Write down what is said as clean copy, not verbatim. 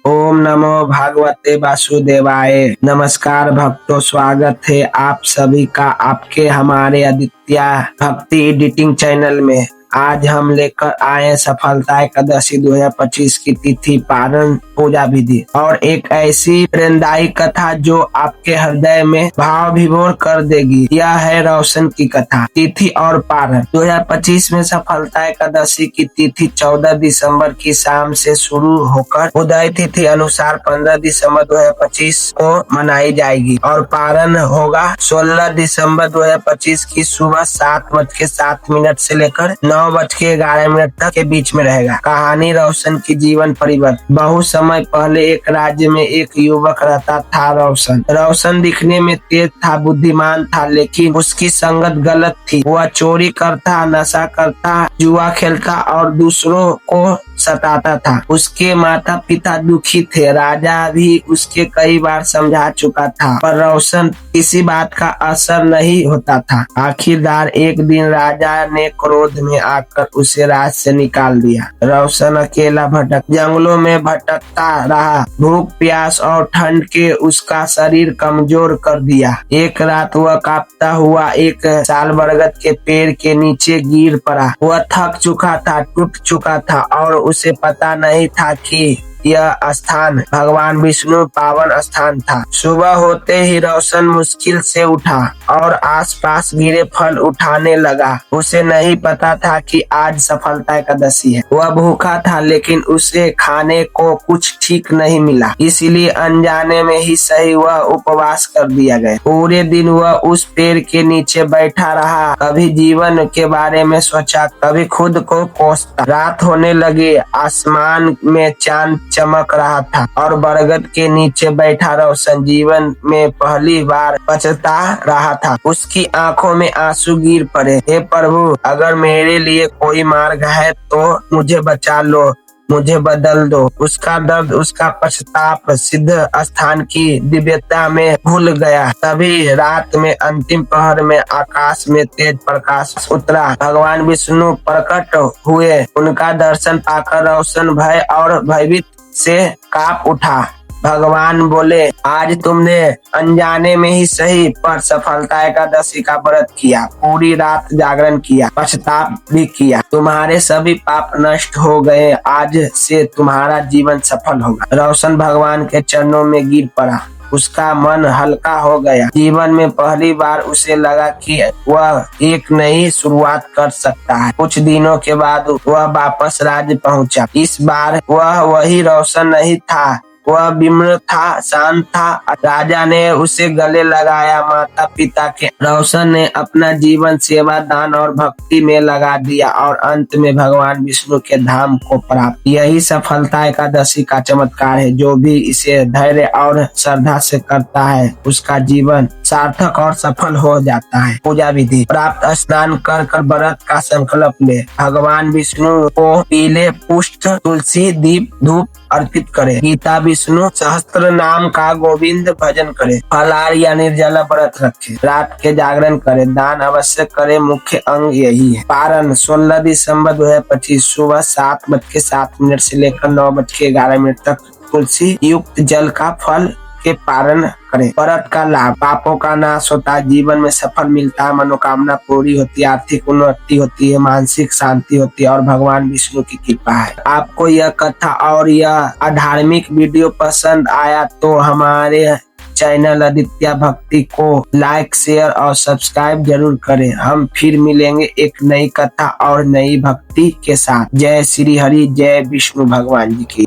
ओम नमो भगवते वासुदेवाय। नमस्कार भक्तों, स्वागत है आप सभी का आपके हमारे आदित्य भक्ति एडिटिंग चैनल में। आज हम लेकर आए सफलता एकादशी 2025 की तिथि, पारण, पूजा विधि और एक ऐसी प्रेरणादायी कथा जो आपके हृदय में भाव विभोर कर देगी। यह है रोशन की कथा, तिथि और पारण। 2025 में सफलता एकादशी की तिथि 14 दिसंबर की शाम से शुरू होकर उदय तिथि अनुसार 15 दिसंबर 2025 को मनाई जाएगी और पारण होगा 16 दिसंबर 2025 की सुबह 7:07 से लेकर 9:11 तक के बीच में रहेगा। कहानी रोशन की जीवन परिवर्तन। बहुत समय पहले एक राज्य में एक युवक रहता था। रोशन दिखने में तेज था, बुद्धिमान था, लेकिन उसकी संगत गलत थी। वह चोरी करता, नशा करता, जुआ खेलता और दूसरों को सताता था। उसके माता पिता दुखी थे। राजा भी उसके कई बार समझा चुका था, पर रोशन किसी बात का असर नहीं होता था। आखिरकार एक दिन राजा ने क्रोध में आकर उसे राज से निकाल दिया। रोशन अकेला जंगलों में भटकता रहा। भूख, प्यास और ठंड के उसका शरीर कमजोर कर दिया। एक रात वह कांपता हुआ एक साल बरगद के पेड़ के नीचे गिर पड़ा। वह थक चुका था, टूट चुका था और उसे पता नहीं था कि यह स्थान भगवान विष्णु पावन स्थान था। सुबह होते ही रोशन मुश्किल से उठा और आसपास गिरे फल उठाने लगा। उसे नहीं पता था कि आज सफलता एकादशी है। वह भूखा था, लेकिन उसे खाने को कुछ ठीक नहीं मिला, इसलिए अनजाने में ही सही वह उपवास कर दिया गया। पूरे दिन वह उस पेड़ के नीचे बैठा रहा, कभी जीवन के बारे में सोचा, कभी खुद को कोसता। रात होने लगी, आसमान में चांद चमक रहा था और बरगद के नीचे बैठा रोशन जीवन में पहली बार पछता रहा था। उसकी आंखों में आंसू गिर पड़े। हे प्रभु, अगर मेरे लिए कोई मार्ग है तो मुझे बचा लो, मुझे बदल दो। उसका दर्द, उसका पश्चाताप सिद्ध स्थान की दिव्यता में भूल गया। तभी रात में अंतिम पहर में आकाश में तेज प्रकाश उतरा। भगवान विष्णु प्रकट हुए। उनका दर्शन पाकर रोशन भय और भयभीत से कांप उठा। भगवान बोले, आज तुमने अनजाने में ही सही पर सफलता एकादशी का व्रत किया, पूरी रात जागरण किया, पश्चाताप भी किया। तुम्हारे सभी पाप नष्ट हो गए। आज से तुम्हारा जीवन सफल होगा। रोशन भगवान के चरणों में गिर पड़ा। उसका मन हल्का हो गया। जीवन में पहली बार उसे लगा कि वह एक नई शुरुआत कर सकता है। कुछ दिनों के बाद वह वापस राज्य पहुंचा। इस बार वह वही रोशन नहीं था। वह विनम्र था, शांत था। राजा ने उसे गले लगाया। माता पिता के रोशन ने अपना जीवन सेवा, दान और भक्ति में लगा दिया और अंत में भगवान विष्णु के धाम को प्राप्त। यही सफलता एकादशी का चमत्कार है। जो भी इसे धैर्य और श्रद्धा से करता है, उसका जीवन सार्थक और सफल हो जाता है। पूजा विधि। प्राप्त स्नान कर व्रत का संकल्प ले। भगवान विष्णु को पीले पुष्प, तुलसी, दीप, धूप अर्पित करे। गीता, विष्णु सहस्त्र नाम का गोविंद भजन करे। फलाहार या निर्जला व्रत रखे। रात के जागरण करे। दान अवश्य करे। मुख्य अंग यही है। पारण 16 दिसंबर 2025 सुबह 7:07 से लेकर 9:11 तक तुलसी युक्त जल का फल के पारण करें। व्रत का लाभ। पापों का नाश होता है, जीवन में सफल मिलता है, मनोकामना पूरी होती है, आर्थिक उन्नति होती है, मानसिक शांति होती है और भगवान विष्णु की कृपा है। आपको यह कथा और यह अधार्मिक वीडियो पसंद आया तो हमारे चैनल आदित्य भक्ति को लाइक, शेयर और सब्सक्राइब जरूर करें। हम फिर मिलेंगे एक नई कथा और नई भक्ति के साथ। जय श्री हरि, जय विष्णु भगवान जी की।